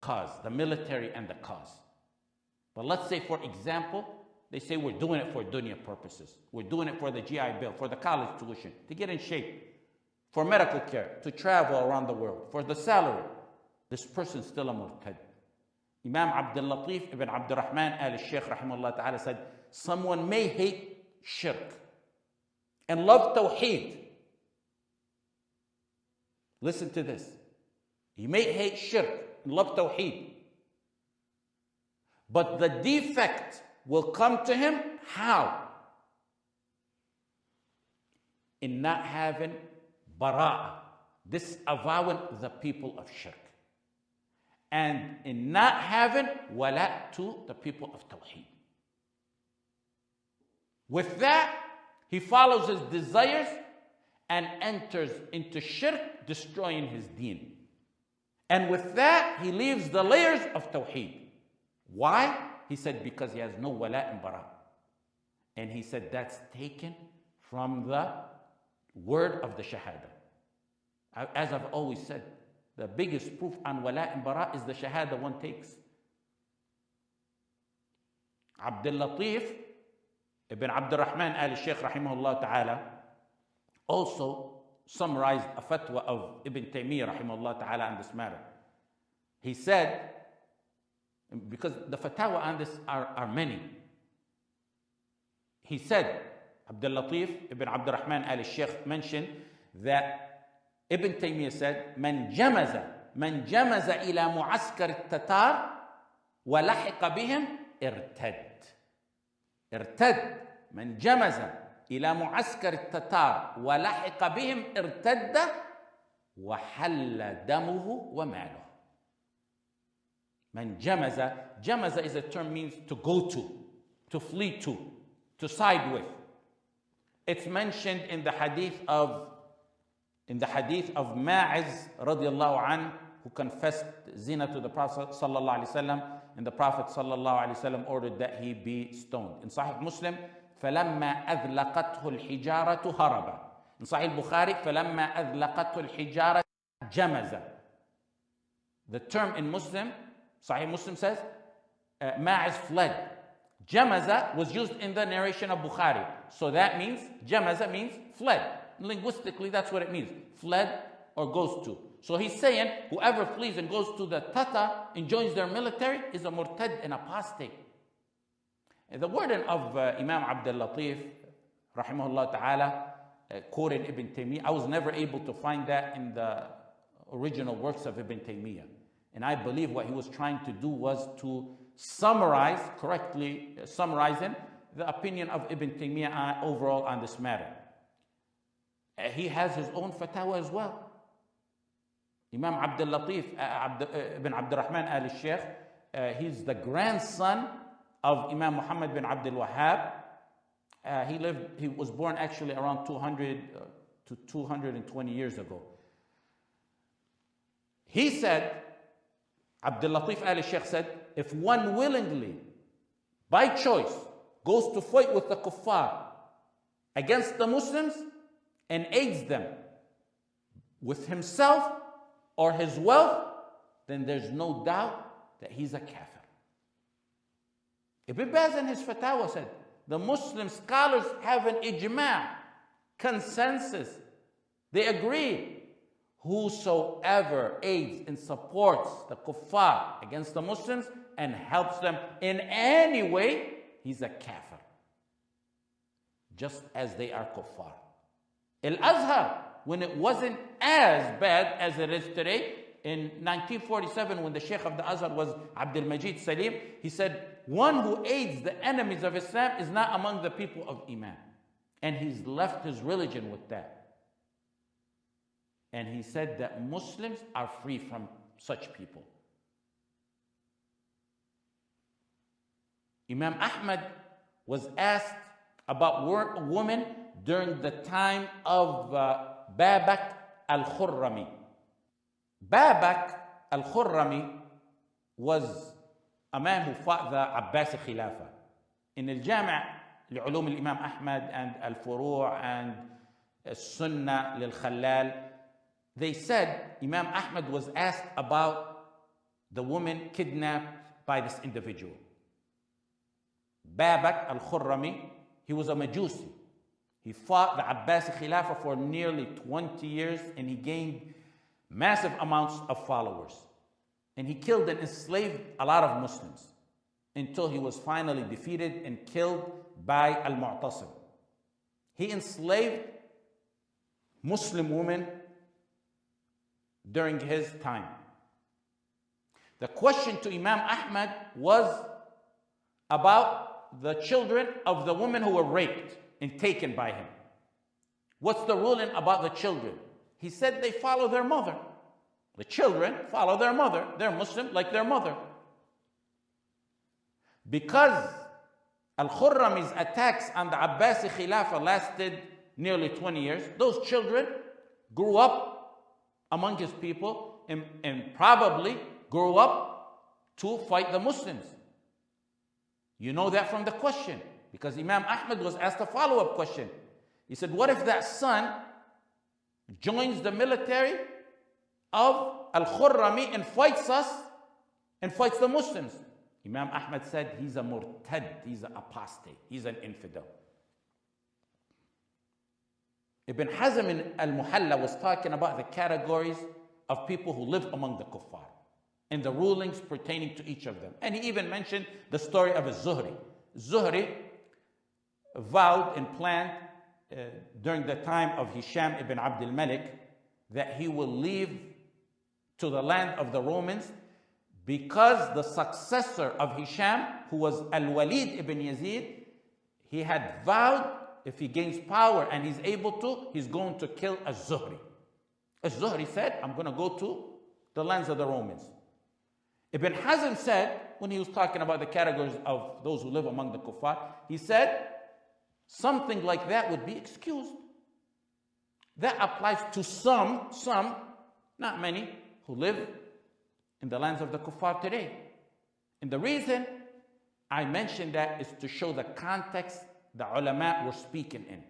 cause, the military and the cause. But let's say, for example, they say we're doing it for dunya purposes. We're doing it for the GI Bill, for the college tuition, to get in shape, for medical care, to travel around the world, for the salary. This person's still a murtad. Imam Abdul Latif ibn Abdul Rahman al-Sheikh rahimahullah ta'ala said, someone may hate shirk and love tawheed. Listen to this. He may hate shirk and love tawheed. But the defect will come to him how? In not having bara'ah, disavowing the people of shirk. And in not having wala to the people of tawheed. With that, he follows his desires and enters into shirk, destroying his deen. And with that, he leaves the layers of tawheed. Why? He said, because he has no wala and bara. And he said that's taken from the word of the shahada. As I've always said, the biggest proof on wala and bara is the shahada one takes. Abdul Latif ibn Abdul Rahman al-Sheikh rahimahullah ta'ala also summarized a fatwa of Ibn Taymiyyah rahimahullah ta'ala on this matter. He said, because the fatwa on this are many. He said, Abdul Latif ibn Abdul Rahman al-Sheikh mentioned that Ibn Taymiyyah said, من جمز إلى معسكر التتار ولحق بهم ارتد من جمز إلى معسكر التتار ولحق بهم ارتد وحل دمه وماله. من جمز is a term means to go to flee to side with. It's mentioned in the hadith of Ma'iz radiallahu anhu, who confessed zina to the Prophet sallallahu alaihi wasallam, and the Prophet sallallahu alaihi wasallam ordered that he be stoned. In Sahih Muslim, فَلَمَّا أَذْلَقَتْهُ الْحِجَارَةُ هَرَبَ. In Sahih Bukhari, فَلَمَّا أَذْلَقَتْهُ الْحِجَارَةُ جَمَزَ. The term in Muslim, Sahih Muslim says, Ma'iz fled. Jamaza was used in the narration of Bukhari. So that means, Jamaza means fled. Linguistically, that's what it means. Fled or goes to. So he's saying, whoever flees and goes to the Tatar and joins their military is a murtad and apostate. The wording of Imam Abdul Latif, rahimahullah ta'ala, quoted Ibn Taymiyyah, I was never able to find that in the original works of Ibn Taymiyyah. And I believe what he was trying to do was to summarize, correctly summarizing the opinion of Ibn Taymiyyah overall on this matter. He has his own fatwa as well. Imam Abdul Latif ibn Abdul Rahman al-Sheikh, he's the grandson of Imam Muhammad bin Abdul Wahhab. He was born actually around 200 to 220 years ago. He said, Abdul Latif al-Sheikh said, if one willingly, by choice, goes to fight with the kuffar against the Muslims and aids them with himself or his wealth, then there's no doubt that he's a kafir. Ibn Baz in his fatwa said, the Muslim scholars have an ijma', consensus. They agree. Whosoever aids and supports the kuffar against the Muslims and helps them in any way, he's a kafir. Just as they are kuffar. Al-Azhar, when it wasn't as bad as it is today, in 1947, when the Sheikh of the Azhar was Abdul Majid Salim, he said, one who aids the enemies of Islam is not among the people of Iman. And he's left his religion with that. And he said that Muslims are free from such people. Imam Ahmed was asked about women during the time of Babak al-Khurrami. Babak al-Khurrami was a man who fought the Abbasi Khilafah. In al-Jami' لعلوم الإمام Ahmed and al-Furu' and Sunnah lil-Khallal, they said Imam Ahmed was asked about the woman kidnapped by this individual. Babak al-Khurrami, he was a Majusi. He fought the Abbasi Khilafah for nearly 20 years, and he gained massive amounts of followers. And he killed and enslaved a lot of Muslims until he was finally defeated and killed by al-Mu'tasim. He enslaved Muslim women during his time. The question to Imam Ahmed was about the children of the women who were raped and taken by him. What's the ruling about the children? He said they follow their mother. The children follow their mother. They're Muslim like their mother. Because Al-Khurrami's attacks on the Abbasi Khilafah lasted nearly 20 years, those children grew up among his people and probably grew up to fight the Muslims. You know that from the question, because Imam Ahmed was asked a follow-up question. He said, what if that son joins the military of Al-Khurrami and fights us and fights the Muslims? Imam Ahmed said, he's a murtad, he's an apostate, he's an infidel. Ibn Hazm in Al-Muhalla was talking about the categories of people who live among the kuffar and the rulings pertaining to each of them. And he even mentioned the story of Zuhri. Zuhri vowed and planned during the time of Hisham ibn Abdul Malik that he will leave to the land of the Romans, because the successor of Hisham, who was Al-Walid ibn Yazid, he had vowed if he gains power and he's able to, he's going to kill Az-Zuhri. Az-Zuhri said, I'm going to go to the lands of the Romans. Ibn Hazm said, when he was talking about the categories of those who live among the kuffar, he said, something like that would be excused. That applies to some, not many, who live in the lands of the kuffar today. And the reason I mentioned that is to show the context the ulama were speaking in.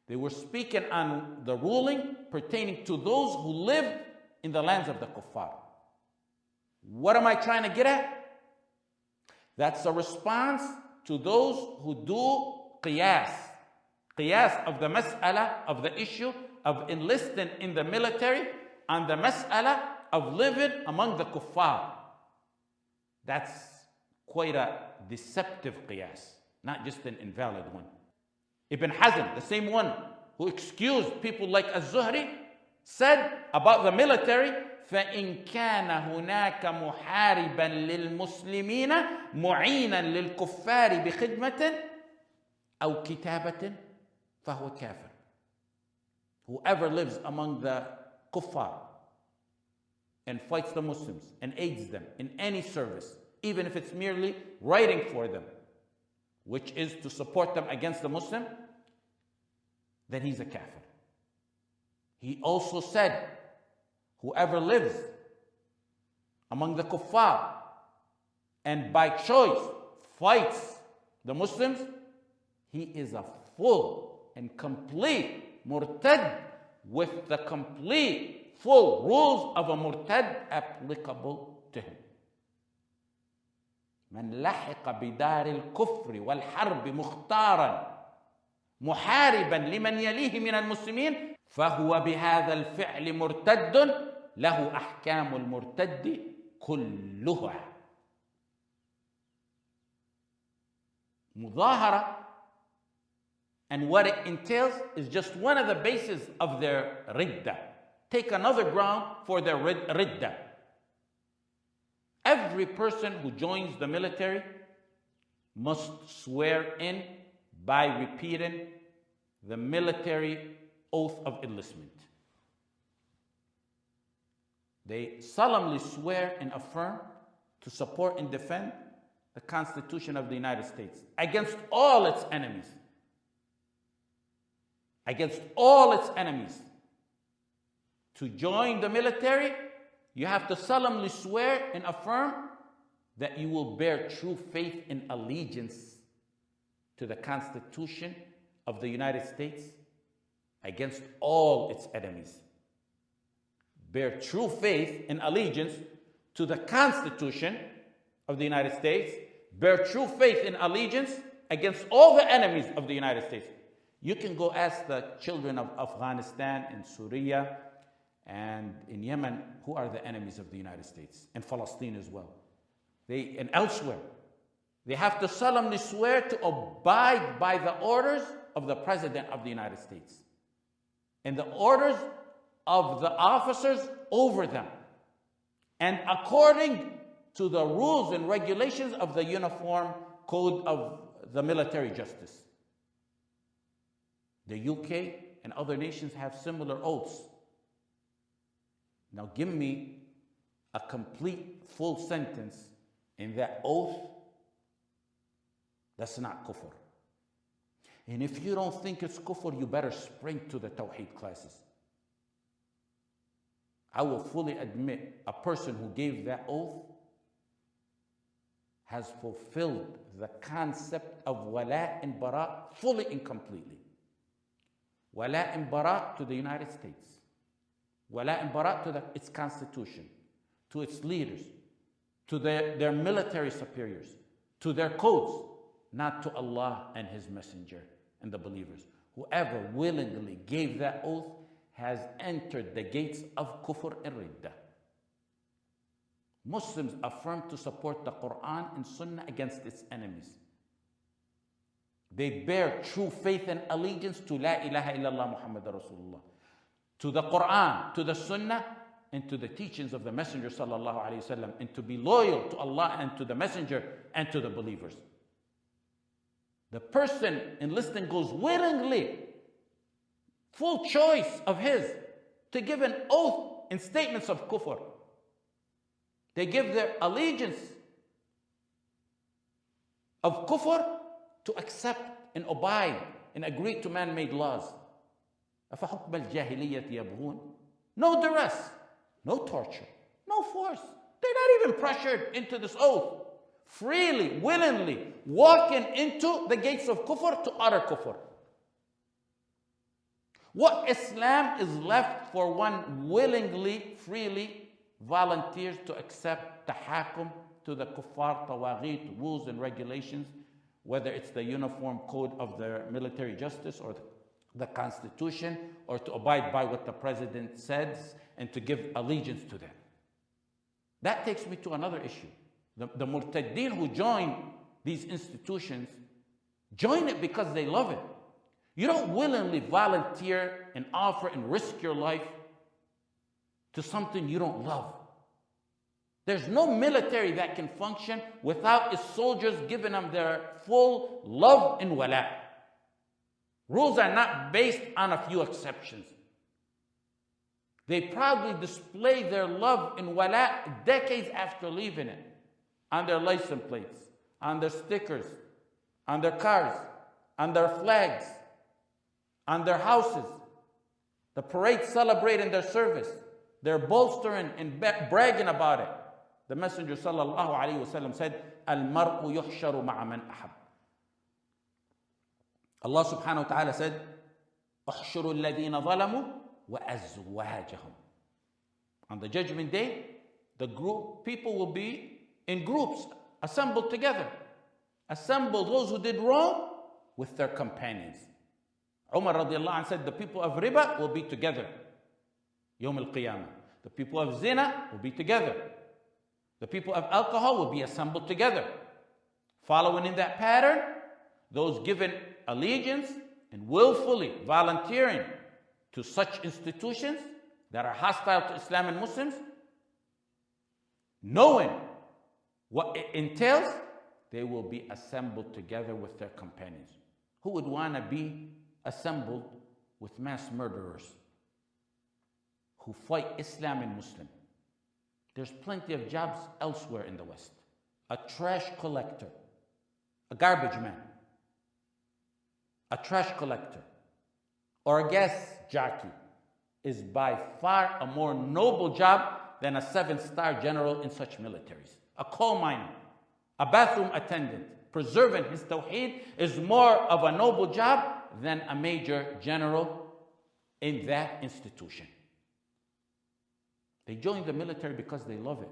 They were speaking on the ruling pertaining to those who live in the lands of the kuffar. What am I trying to get at? That's a response to those who do qiyas. Qiyas of the mas'ala, of the issue of enlisting in the military, on the mas'ala of living among the kuffar. That's quite a deceptive qiyas, not just an invalid one. Ibn Hazm, the same one who excused people like Az-Zuhri, said about the military, فَإِنْ كَانَ هُنَاكَ مُحَارِبًا لِلْمُسْلِمِينَ مُعِينًا لِلْكُفَّارِ بِخِدْمَةٍ أَوْ كِتَابَةٍ فَهُوَ كَافِرٌ. Whoever lives among the kuffar and fights the Muslims and aids them in any service, even if it's merely writing for them, which is to support them against the Muslim, then he's a kafir. He also said, whoever lives among the kuffar and by choice fights the Muslims, he is a full and complete murtad with the complete full rules of a murtad applicable to him. من لحق بدار الكفر والحرب مختارا محاربا لمن يليه من المسلمين فهو بهذا الفعل مرتد له أحكام المرتد كلها. مظاهرة and what it entails is just one of the bases of their ridda. Take another ground for their ridda. Every person who joins the military must swear in by repeating the military oath of enlistment. They solemnly swear and affirm to support and defend the Constitution of the United States against all its enemies. Against all its enemies. To join the military, you have to solemnly swear and affirm that you will bear true faith and allegiance to the Constitution of the United States against all its enemies. Bear true faith and allegiance to the Constitution of the United States, bear true faith and allegiance against all the enemies of the United States. You can go ask the children of Afghanistan and Syria and in Yemen who are the enemies of the United States, and Palestine as well. And elsewhere. They have to solemnly swear to abide by the orders of the President of the United States and the orders of the officers over them, and according to the rules and regulations of the Uniform Code of the Military Justice. The UK and other nations have similar oaths. Now give me a complete, full sentence in that oath that's not kufr. And if you don't think it's kufr, you better spring to the Tawheed classes. I will fully admit a person who gave that oath has fulfilled the concept of wala and bara fully and completely. Wala and bara to the United States. Wala and bara to its constitution, to its leaders, to their military superiors, to their codes, not to Allah and His Messenger and the believers. Whoever willingly gave that oath has entered the gates of kufr and ridda. Muslims affirm to support the Quran and Sunnah against its enemies. They bear true faith and allegiance to La ilaha illallah Muhammad Rasulullah, to the Quran, to the Sunnah, and to the teachings of the Messenger sallallahu alaihi wasallam, and to be loyal to Allah and to the Messenger and to the believers. The person enlisting goes willingly, full choice of his, to give an oath in statements of kufr. They give their allegiance of kufr to accept and abide and agree to man-made laws. أَفَحُكْمَ الْجَاهِلِيَّةِ يَبْغُونَ? No duress, no torture, no force. They're not even pressured into this oath. Freely, willingly, walking into the gates of kufr to utter kufr. What Islam is left for one willingly, freely volunteers to accept tahakum to the kuffar, tawaghit, rules and regulations, whether it's the Uniform Code of the Military Justice or the Constitution, or to abide by what the President says and to give allegiance to them. That takes me to another issue. The murtaddeen who join these institutions join it because they love it. You don't willingly volunteer and offer and risk your life to something you don't love. There's no military that can function without its soldiers giving them their full love and wala. Rules are not based on a few exceptions. They proudly display their love and wala decades after leaving it, on their license plates, on their stickers, on their cars, on their flags, on their houses. The parades celebrating their service. They're bolstering and bragging about it. The Messenger sallallahu alaihi wasallam said, "Al-mar'u yuhsharu ma'a man ahab." Allah subhanahu wa ta'ala said, "Uhshuru alladhina zalamu wa azwajahum." On the judgment day, people will be in groups, assembled together. Assemble those who did wrong with their companions. Umar radiallahu anh said, the people of riba will be together. Yawm al-Qiyamah. The people of zina will be together. The people of alcohol will be assembled together. Following in that pattern, those given allegiance and willfully volunteering to such institutions that are hostile to Islam and Muslims, knowing what it entails, they will be assembled together with their companions. Who would want to be assembled with mass murderers who fight Islam and Muslim? There's plenty of jobs elsewhere in the West. A trash collector, a garbage man, a trash collector, or a gas jockey is by far a more noble job than a 7-star general in such militaries. A coal miner, a bathroom attendant, preserving his tawheed is more of a noble job than a major general in that institution. They join the military because they love it.